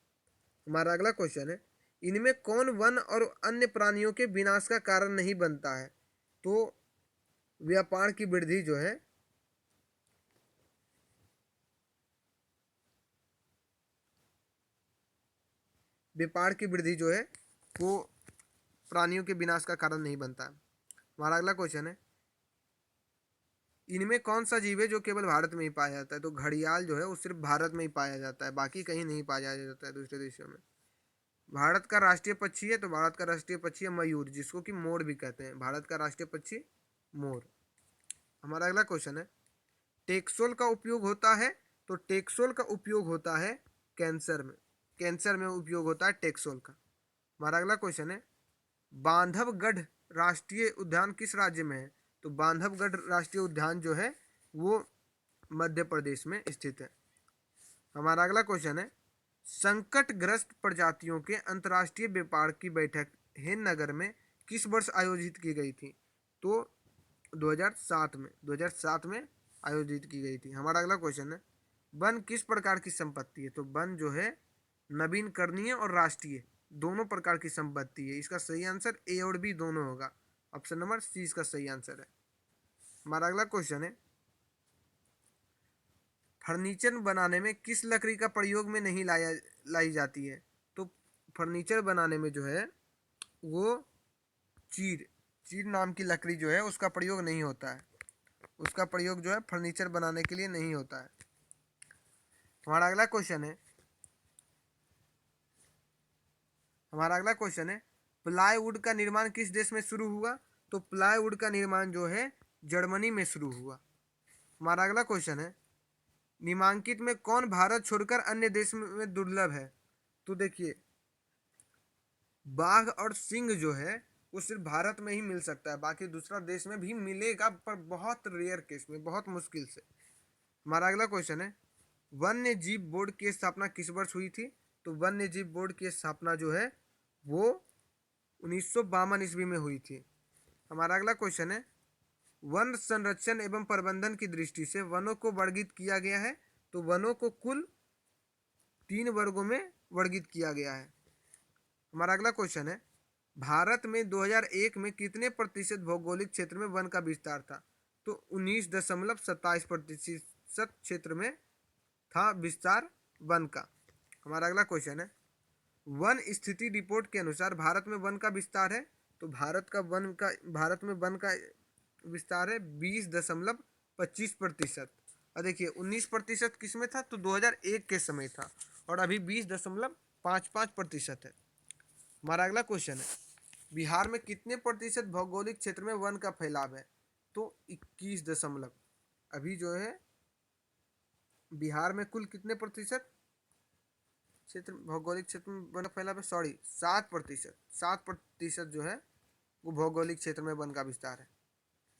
हमारा अगला क्वेश्चन है, इनमें कौन वन और अन्य प्राणियों के विनाश का कारण नहीं बनता है? तो व्यापार की वृद्धि जो है, व्यापार की वृद्धि जो है वो प्राणियों के विनाश का कारण नहीं बनता है। हमारा अगला क्वेश्चन है, इनमें कौन सा जीव है जो केवल भारत में ही पाया जाता है? तो घड़ियाल जो है वो सिर्फ भारत में ही पाया जाता है, बाकी कहीं नहीं पाया जाता है दूसरे देशों में। भारत का राष्ट्रीय पक्षी है, तो भारत का राष्ट्रीय पक्षी है मयूर, जिसको कि मोर भी कहते हैं। भारत का राष्ट्रीय पक्षी मोर। हमारा अगला क्वेश्चन है, टेक्सोल का उपयोग होता है? तो टेक्सोल का उपयोग होता है कैंसर में, कैंसर में उपयोग होता है टेक्सोल का। हमारा अगला क्वेश्चन है, बांधवगढ़ राष्ट्रीय उद्यान किस राज्य में है? तो बांधवगढ़ राष्ट्रीय उद्यान जो है वो मध्य प्रदेश में स्थित है। हमारा अगला क्वेश्चन है, संकटग्रस्त प्रजातियों के अंतर्राष्ट्रीय व्यापार की बैठक हेमनगर में किस वर्ष आयोजित की गई थी? तो 2007 में, 2007 में आयोजित की गई थी। हमारा अगला क्वेश्चन है, वन किस प्रकार की संपत्ति है? तो वन जो है नवीनकरणीय और राष्ट्रीय दोनों प्रकार की संपत्ति है। इसका सही आंसर ए और बी दोनों होगा, ऑप्शन नंबर सी इसका सही आंसर है। हमारा अगला क्वेश्चन है, फर्नीचर बनाने में किस लकड़ी का प्रयोग में नहीं लाई जाती है? तो फर्नीचर बनाने में जो है वो चीड़, चीड़ नाम की लकड़ी जो है उसका प्रयोग नहीं होता है, उसका प्रयोग जो है फर्नीचर बनाने के लिए नहीं होता है। हमारा अगला क्वेश्चन है, हमारा अगला क्वेश्चन है, प्लाईवुड का निर्माण किस देश में शुरू हुआ? तो प्लाईवुड का निर्माण जो है जर्मनी में शुरू हुआ। हमारा अगला क्वेश्चन है, निम्नलिखित में कौन भारत छोड़कर अन्य देश में दुर्लभ है? तो देखिए बाघ और सिंह जो है वो सिर्फ भारत में ही मिल सकता है, बाकी दूसरा देश में भी मिलेगा पर बहुत रेयर केस में, बहुत मुश्किल से। हमारा अगला क्वेश्चन है, वन्य जीव बोर्ड की स्थापना किस वर्ष हुई थी? तो वन्य जीव बोर्ड की स्थापना जो है वो 1952 ईस्वी में हुई थी। हमारा अगला क्वेश्चन है, वन संरक्षण एवं प्रबंधन की दृष्टि से वनों को वर्गीकृत किया गया है? तो वनों को कुल 3 वर्गों में वर्गीकृत किया गया है। हमारा अगला क्वेश्चन है, भारत में 2001 में कितने प्रतिशत भौगोलिक क्षेत्र में वन का विस्तार था? तो 19.27% क्षेत्र में था विस्तार वन का। हमारा अगला क्वेश्चन है, वन स्थिति रिपोर्ट के अनुसार भारत में वन का विस्तार है, तो भारत में वन का विस्तार है 20.25%। और देखिए 19% किस में था, तो 2001 के समय था, और अभी 20.55% है। हमारा अगला क्वेश्चन है, बिहार में कितने प्रतिशत भौगोलिक क्षेत्र में वन का फैलाव है, तो 21 अभी जो है बिहार में कुल कितने प्रतिशत क्षेत्र भौगोलिक क्षेत्र में वन का फैलाव है, 7% जो है वो भौगोलिक क्षेत्र में वन का विस्तार है।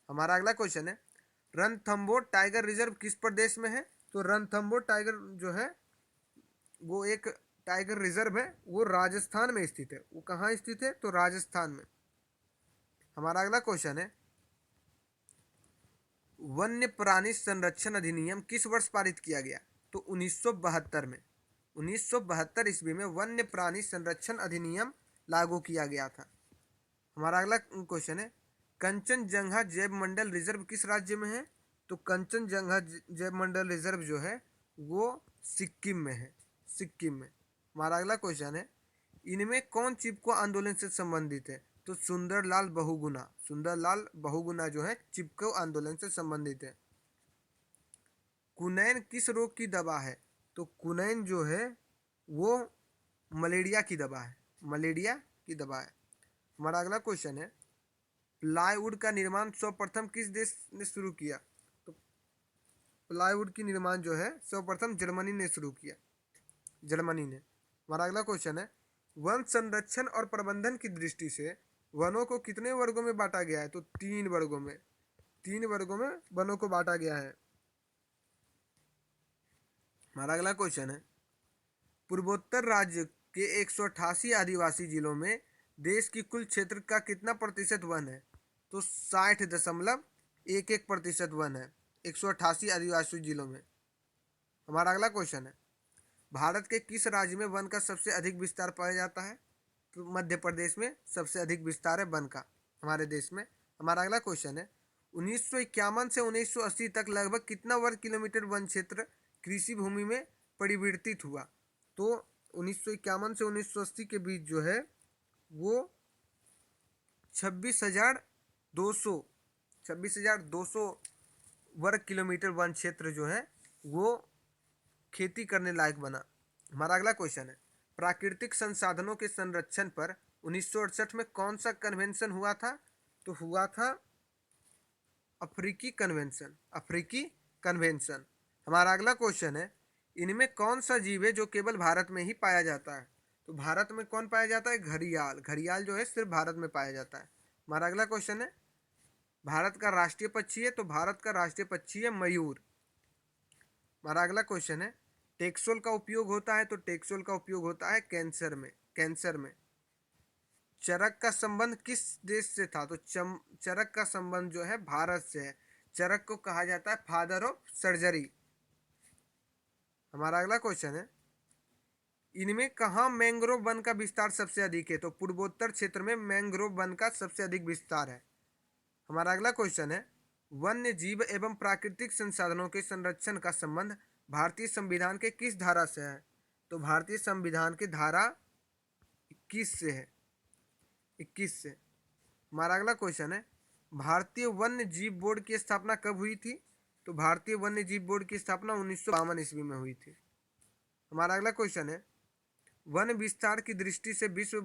हमारा अगला क्वेश्चन है, रणथंभौर टाइगर रिजर्व किस प्रदेश में है, तो रणथंभौर टाइगर जो है वो एक टाइगर रिजर्व है, वो राजस्थान में स्थित है। वो कहाँ स्थित है, तो राजस्थान में। हमारा अगला क्वेश्चन है, वन्य प्राणी संरक्षण अधिनियम किस वर्ष पारित किया गया, तो 1972 में। 1972 ईस्वी में वन्य प्राणी संरक्षण अधिनियम लागू किया गया था। हमारा अगला क्वेश्चन है, कंचनजंगा जैव मंडल रिजर्व किस राज्य में है, तो कंचनजंगा जैव मंडल रिजर्व जो है वो सिक्किम में है, सिक्किम में। हमारा अगला क्वेश्चन है, इनमें कौन चिपको आंदोलन से संबंधित है, तो सुंदरलाल बहुगुणा जो है चिपको आंदोलन से संबंधित है। कुनैन किस रोग की दवा है, तो कुनैन जो है वो मलेरिया की दवा है, मलेरिया की दवा है। हमारा अगला क्वेश्चन है, प्लाईवुड का निर्माण सर्वप्रथम किस देश ने शुरू किया, तो प्लाईवुड की निर्माण जो है सर्वप्रथम जर्मनी ने शुरू किया, जर्मनी ने। हमारा अगला क्वेश्चन है, वन संरक्षण और प्रबंधन की दृष्टि से वनों को कितने वर्गों में बांटा गया है, तो 3 वर्गों में, 3 वर्गों में वनों को बांटा गया है। हमारा अगला क्वेश्चन है, पूर्वोत्तर राज्य के 188 आदिवासी जिलों में देश की कुल क्षेत्र का कितना प्रतिशत वन है, तो 60.11% वन है 188 आदिवासी जिलों में। हमारा अगला क्वेश्चन है, भारत के किस राज्य में वन का सबसे अधिक विस्तार पाया जाता है, तो मध्य प्रदेश में सबसे अधिक विस्तार है वन का हमारे देश में। हमारा अगला क्वेश्चन है, 1951 से 1980 तक लगभग कितना वर्ग किलोमीटर वन क्षेत्र कृषि भूमि में परिवर्तित हुआ, तो 1951 से 1980 के बीच जो है वो 26,200 वर्ग किलोमीटर वन क्षेत्र जो है वो खेती करने लायक बना। हमारा अगला क्वेश्चन है, प्राकृतिक संसाधनों के संरक्षण पर 1968 में कौन सा कन्वेंशन हुआ था, तो हुआ था अफ्रीकी कन्वेंशन, अफ्रीकी कन्वेंशन। हमारा अगला क्वेश्चन है, इनमें कौन सा जीव है जो केवल भारत में ही पाया जाता है, तो भारत में कौन पाया जाता है, घड़ियाल, घड़ियाल जो है सिर्फ भारत में पाया जाता है। हमारा अगला क्वेश्चन है, भारत का राष्ट्रीय पक्षी है, तो भारत का राष्ट्रीय पक्षी है मयूर। हमारा अगला क्वेश्चन है, टेक्सोल का उपयोग होता है, तो टेक्सोल का उपयोग होता है कैंसर में, कैंसर में। चरक का संबंध किस देश से था, तो चरक का संबंध जो है भारत से है। चरक को कहा जाता है फादर ऑफ सर्जरी। हमारा अगला क्वेश्चन है, इनमें कहाँ मैंग्रोव वन का विस्तार सबसे अधिक है, तो पूर्वोत्तर क्षेत्र में मैंग्रोव वन का सबसे अधिक विस्तार है। हमारा अगला क्वेश्चन है, वन्य जीव एवं प्राकृतिक संसाधनों के संरक्षण का संबंध भारतीय संविधान के किस धारा से है, तो भारतीय संविधान की धारा 21 से है, 21 से। हमारा अगला क्वेश्चन है, भारतीय वन्य जीव बोर्ड की स्थापना कब हुई थी, तो भारतीय वन्य जीव बोर्ड की स्थापना 1952 ईस्वी में हुई थी। हमारा अगला क्वेश्चन है, वन विस्तार की दृष्टि से विश्व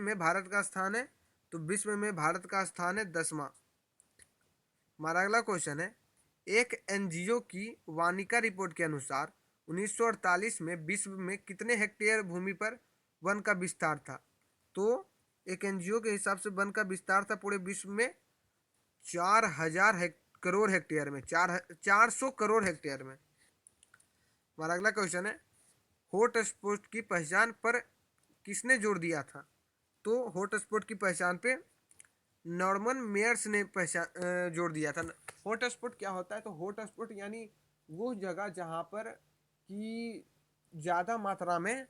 में भारत का स्थान है, तो विश्व में भारत का स्थान है 10वां। हमारा अगला क्वेश्चन है, एक एनजीओ की वानिका रिपोर्ट के अनुसार 1948 में विश्व में कितने हेक्टेयर भूमि पर वन का विस्तार था, तो एक एनजीओ के हिसाब से वन का विस्तार था पूरे विश्व में 4,000 करोड़ हेक्टेयर में, 400 करोड़ हेक्टेयर में। हमारा अगला क्वेश्चन है, हॉटस्पॉट की पहचान पर किसने जोर दिया था, तो हॉटस्पॉट की पहचान पे नॉर्मन मेयर्स ने जोर दिया था। हॉटस्पॉट क्या होता है, तो हॉटस्पॉट यानी वो जगह जहाँ पर कि ज़्यादा मात्रा में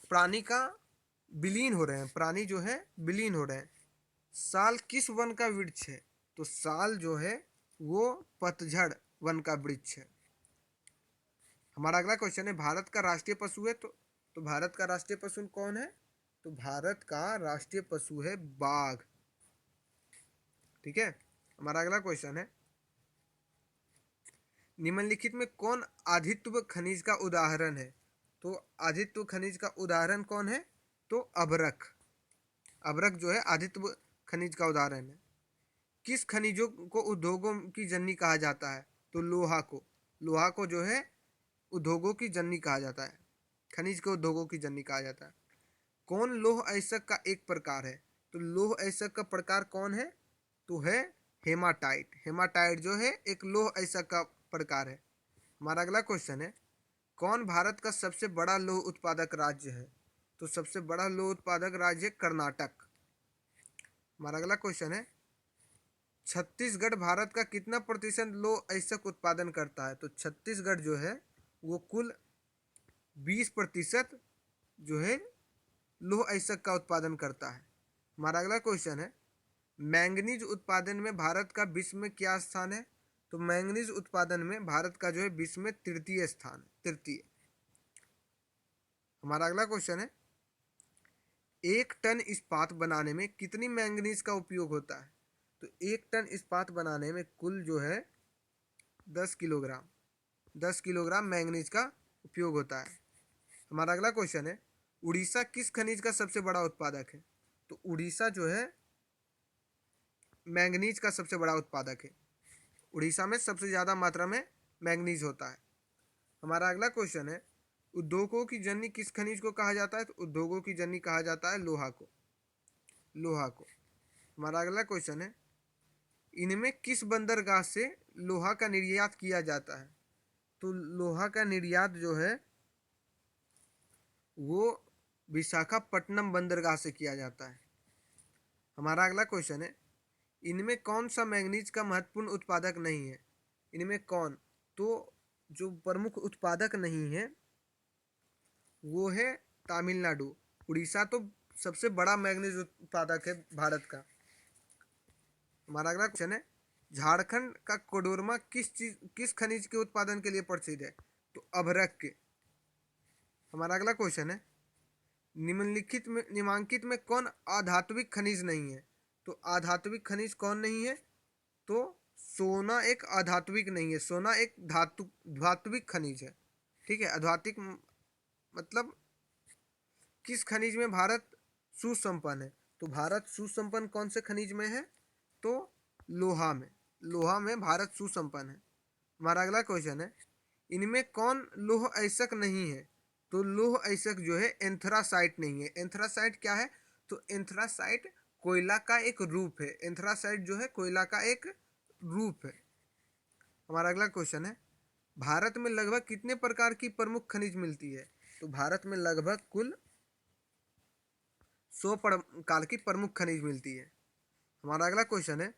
प्राणी का विलीन हो रहे हैं, प्राणी जो है विलीन हो रहे हैं। साल किस वन का वृक्ष है, तो साल जो है वो पतझड़ वन का वृक्ष है। हमारा अगला क्वेश्चन है, भारत का राष्ट्रीय पशु है तो भारत का राष्ट्रीय पशु कौन है? तो भारत का राष्ट्रीय पशु है बाघ। ठीक है। हमारा अगला क्वेश्चन है, निम्नलिखित में कौन आदित्य खनिज का उदाहरण है? तो आदित्य खनिज का उदाहरण कौन है? तो अभ्रक। अभ्रक जो है आदित्य खनिज का उदाहरण है। किस खनिजों को उद्योगों की जननी कहा जाता है? तो लोहा को। लोहा को जो है उद्योगों की जननी कहा जाता है, खनिज को उद्योगों की जननी कहा जाता है। कौन लौह अयस्क का एक प्रकार है? तो लौह अयस्क का प्रकार कौन है? तो है हेमाटाइट। हेमाटाइट जो है एक लौह अयस्क का प्रकार है। हमारा अगला क्वेश्चन है, कौन भारत का सबसे बड़ा लौह उत्पादक राज्य है? तो सबसे बड़ा लौह उत्पादक राज्य है कर्नाटक। हमारा अगला क्वेश्चन है, छत्तीसगढ़ भारत का कितना प्रतिशत लौह अयस्क उत्पादन करता है? तो छत्तीसगढ़ जो है वो कुल 20% जो है लौह अयस्क का उत्पादन करता है। हमारा अगला क्वेश्चन है, मैंगनीज उत्पादन में भारत का विश्व में क्या स्थान है? तो मैंगनीज उत्पादन में भारत का जो है विश्व में तृतीय स्थान है, तृतीय। हमारा अगला क्वेश्चन है, 1 टन इस्पात बनाने में कितनी मैंगनीज का उपयोग होता है? तो 1 टन इस्पात बनाने में कुल जो है 10 किलोग्राम मैंगनीज का उपयोग होता है। हमारा अगला क्वेश्चन है, उड़ीसा किस खनिज का सबसे बड़ा उत्पादक है? तो उड़ीसा जो है मैंगनीज का सबसे बड़ा उत्पादक है। उड़ीसा में सबसे ज़्यादा मात्रा में मैंगनीज होता है। हमारा अगला क्वेश्चन है, उद्योगों की जननी किस खनिज को कहा जाता है? तो उद्योगों की जननी कहा जाता है लोहा को। लोहा को। हमारा अगला क्वेश्चन है, इनमें किस बंदरगाह से लोहा का निर्यात किया जाता है? तो लोहा का निर्यात जो है वो विशाखापट्टनम बंदरगाह से किया जाता है। हमारा अगला क्वेश्चन है, इनमें कौन सा मैंगनीज का महत्वपूर्ण उत्पादक नहीं है? इनमें कौन? तो जो प्रमुख उत्पादक नहीं है वो है तमिलनाडु। उड़ीसा तो सबसे बड़ा मैंगनीज उत्पादक है भारत का। हमारा अगला क्वेश्चन है, झारखंड का कोडरमा किस खनिज के उत्पादन के लिए प्रसिद्ध है? तो अभ्रक के। हमारा अगला क्वेश्चन है, निम्नांकित में कौन अधात्विक खनिज नहीं है? तो अधात्विक खनिज कौन नहीं है? तो सोना एक अधात्विक नहीं है, सोना एक धात्विक खनिज है। ठीक है। अधात्विक मतलब किस खनिज में भारत सुसंपन्न है? तो भारत सुसंपन्न कौन से खनिज में है? तो लोहा में। लोहा में भारत सुसंपन्न है। हमारा अगला क्वेश्चन है, इनमें कौन लौह अयस्क नहीं है? तो लौह अयस्क जो है एंथ्रासाइट नहीं है। एंथ्रासाइट क्या है? तो एंथ्रासाइट कोयला का एक रूप है। एंथ्रासाइट जो है कोयला का एक रूप है। हमारा अगला क्वेश्चन है, भारत में लगभग कितने प्रकार की प्रमुख खनिज मिलती है? तो भारत में लगभग कुल 100 प्रकार की प्रमुख खनिज मिलती है। हमारा अगला क्वेश्चन है,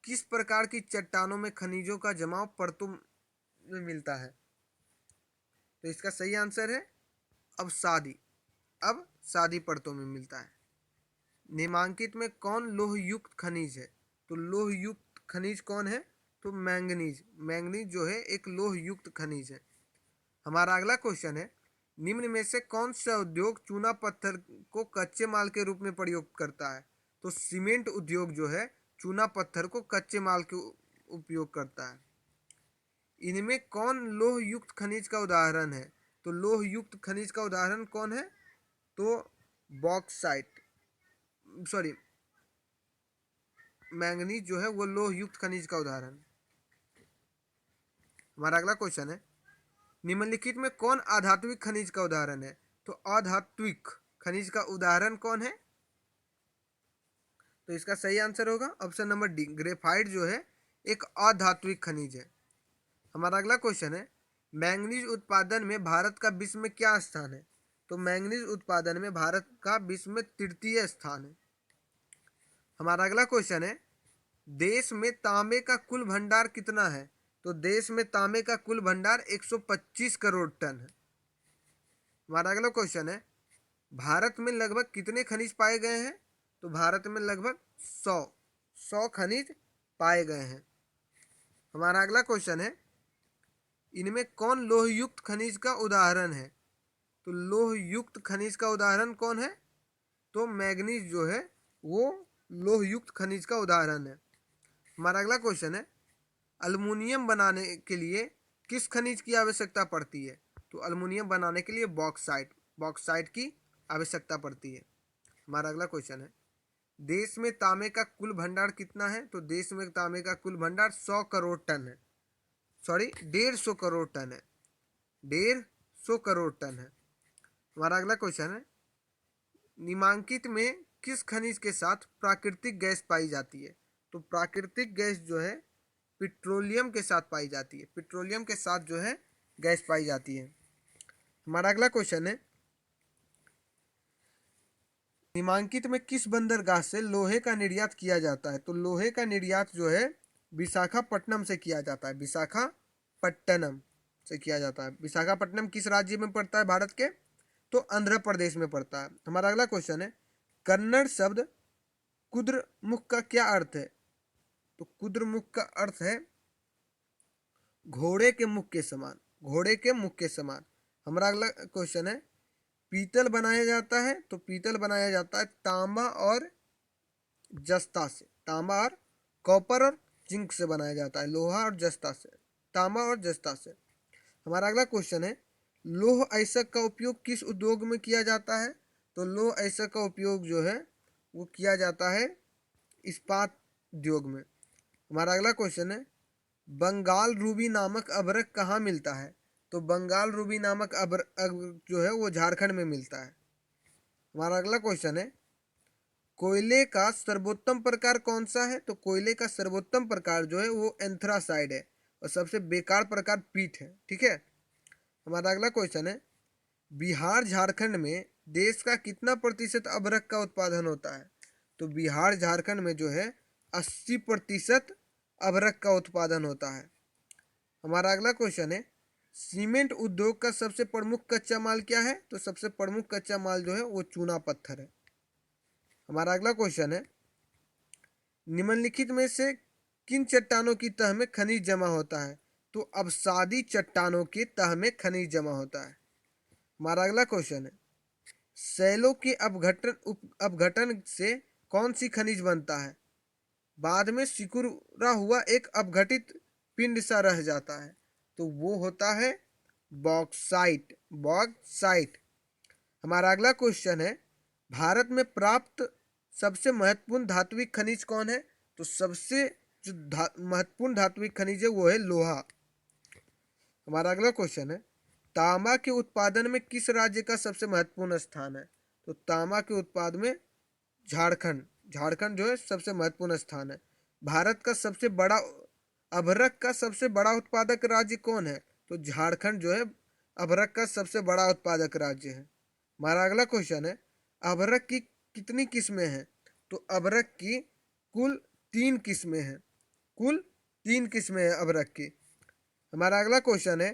किस प्रकार की चट्टानों में खनिजों का जमाव परतों में मिलता है? तो इसका सही आंसर है अब सादी परतों में मिलता है। निम्नांकित में कौन लोह युक्त खनिज है? तो लोह युक्त खनिज कौन है? तो मैंगनीज। मैंगनीज जो है एक लोह युक्त खनिज है। हमारा अगला क्वेश्चन है, निम्न में से कौन सा उद्योग चूना पत्थर को कच्चे माल के रूप में प्रयोग करता है? तो सीमेंट उद्योग जो है चूना पत्थर को कच्चे माल के उपयोग करता है। इनमें कौन लोह युक्त खनिज का उदाहरण है? तो लोह युक्त खनिज का उदाहरण कौन है? तो बॉक्साइट, सॉरी मैंगनीज जो है वो लोह युक्त खनिज का उदाहरण। हमारा अगला क्वेश्चन है, निम्नलिखित में कौन अधात्विक खनिज का उदाहरण है? तो अधात्विक खनिज का उदाहरण कौन है? तो इसका सही आंसर होगा ऑप्शन नंबर डी, ग्रेफाइट जो है एक अधात्विक खनिज है। हमारा अगला क्वेश्चन है, मैंगनीज उत्पादन में भारत का विश्व में क्या स्थान है? तो मैंगनीज उत्पादन में भारत का विश्व में तृतीय स्थान है। हमारा अगला क्वेश्चन है, देश में तांबे का कुल भंडार कितना है? तो देश में तांबे का कुल भंडार 125 करोड़ टन है। हमारा अगला क्वेश्चन है, भारत में लगभग कितने खनिज पाए गए हैं? तो भारत में लगभग 100 खनिज पाए गए हैं। हमारा अगला क्वेश्चन है, इनमें कौन लोहयुक्त खनिज का उदाहरण है? तो लोहयुक्त खनिज का उदाहरण कौन है? तो मैग्नीज जो है वो लोहयुक्त खनिज का उदाहरण है। हमारा अगला क्वेश्चन है, अल्युमिनियम बनाने के लिए किस खनिज की आवश्यकता पड़ती है? तो अल्युमिनियम बनाने के लिए बॉक्साइट की आवश्यकता पड़ती है। हमारा अगला क्वेश्चन है, देश में तांबे का कुल भंडार कितना है? तो देश में तांबे का कुल भंडार 100 करोड़ टन है। सॉरी, 150 करोड़ टन है। 150 करोड़ टन है। हमारा अगला क्वेश्चन है, निम्नलिखित में किस खनिज के साथ प्राकृतिक गैस पाई जाती है? तो प्राकृतिक गैस जो है पेट्रोलियम के साथ पाई जाती है। पेट्रोलियम के साथ जो है गैस पाई जाती है। हमारा अगला क्वेश्चन है, निम्नलिखित में किस बंदरगाह से लोहे का निर्यात किया जाता है? तो लोहे का निर्यात जो है विशाखापट्टनम से किया जाता है। विशाखापट्टनम से किया जाता है। विशाखापट्टनम किस राज्य में पड़ता है भारत के? तो आंध्र प्रदेश में पड़ता है। हमारा अगला क्वेश्चन है, कन्नड़ शब्द कुद्रमुख का क्या अर्थ है? तो कुद्रमुख का अर्थ है घोड़े के मुख के समान। घोड़े के मुख के समान। हमारा अगला क्वेश्चन है, पीतल बनाया जाता है? तो पीतल बनाया जाता है तांबा और जस्ता से। तांबा और कॉपर और जिंक से बनाया जाता है। लोहा और जस्ता से, तांबा और जस्ता से। हमारा अगला क्वेश्चन है, लौह अयस्क का उपयोग किस उद्योग में किया जाता है? तो लौह अयस्क का उपयोग जो है वो किया जाता है इस्पात उद्योग में। हमारा अगला क्वेश्चन है, बंगाल रूबी नामक अभ्रक कहाँ मिलता है? तो बंगाल रूबी नामक अभ्रक जो है वो झारखंड में मिलता है। हमारा अगला क्वेश्चन है, कोयले का सर्वोत्तम प्रकार कौन सा है? तो कोयले का सर्वोत्तम प्रकार जो है वो एंथ्रासाइड है और सबसे बेकार प्रकार पीट है। ठीक है। हमारा अगला क्वेश्चन है, बिहार झारखंड में देश का कितना प्रतिशत अभ्रक का उत्पादन होता है? तो बिहार झारखंड में जो है 80% अभ्रक का उत्पादन होता है। हमारा अगला क्वेश्चन है, सीमेंट उद्योग का सबसे प्रमुख कच्चा माल क्या है? तो सबसे प्रमुख कच्चा माल जो है वो चूना पत्थर है। हमारा अगला क्वेश्चन है, निम्नलिखित में से किन चट्टानों की तह में खनिज जमा होता है? तो अवसादी चट्टानों की तह में खनिज जमा होता है। हमारा अगला क्वेश्चन है, शैलों के अपघटन से कौन सी खनिज बनता है? बाद में सिकुड़ा हुआ एक अपघटित पिंड सा रह जाता है, तो वो होता है बॉक्साइट। बॉक्साइट। हमारा अगला क्वेश्चन है, भारत में प्राप्त सबसे महत्वपूर्ण धात्विक खनिज कौन है? तो सबसे जो महत्वपूर्ण धात्विक खनिज है वो है लोहा। हमारा अगला क्वेश्चन है, तांबा के उत्पादन में किस राज्य का सबसे महत्वपूर्ण स्थान है? तो तांबा के उत्पादन में झारखंड जो है सबसे महत्वपूर्ण स्थान है। भारत का सबसे बड़ा अभ्रक का सबसे बड़ा उत्पादक राज्य कौन है? तो झारखंड जो है अभ्रक का सबसे बड़ा उत्पादक राज्य है। हमारा अगला क्वेश्चन है, अभ्रक की कितनी किस्में हैं? तो अभ्रक की कुल 3 किस्में हैं। कुल 3 किस्में हैं अभ्रक की। हमारा अगला क्वेश्चन है,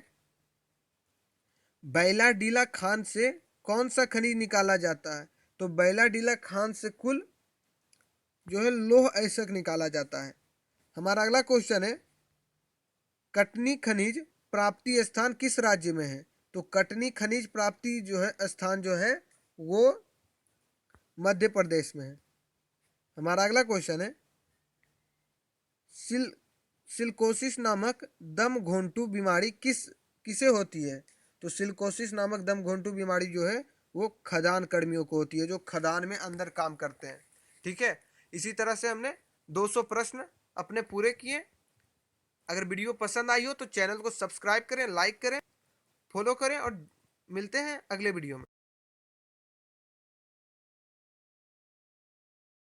बैलाडीला खान से कौन सा खनिज निकाला जाता है? तो बैलाडीला खान से कुल जो है लौह अयस्क निकाला जाता है। हमारा अगला क्वेश्चन है, कटनी खनिज प्राप्ति स्थान किस राज्य में है? तो कटनी खनिज प्राप्ति जो है स्थान जो है वो मध्य प्रदेश में है। हमारा अगला क्वेश्चन है, सिलिकोसिस नामक दम घोंटू बीमारी किसे होती है? तो सिलिकोसिस नामक दम घोंटू बीमारी जो है वो खदान कर्मियों को होती है, जो खदान में अंदर काम करते हैं। ठीक है। इसी तरह से हमने 200 प्रश्न अपने पूरे किए। अगर वीडियो पसंद आई हो तो चैनल को सब्सक्राइब करें, लाइक करें, फॉलो करें और मिलते हैं अगले वीडियो में।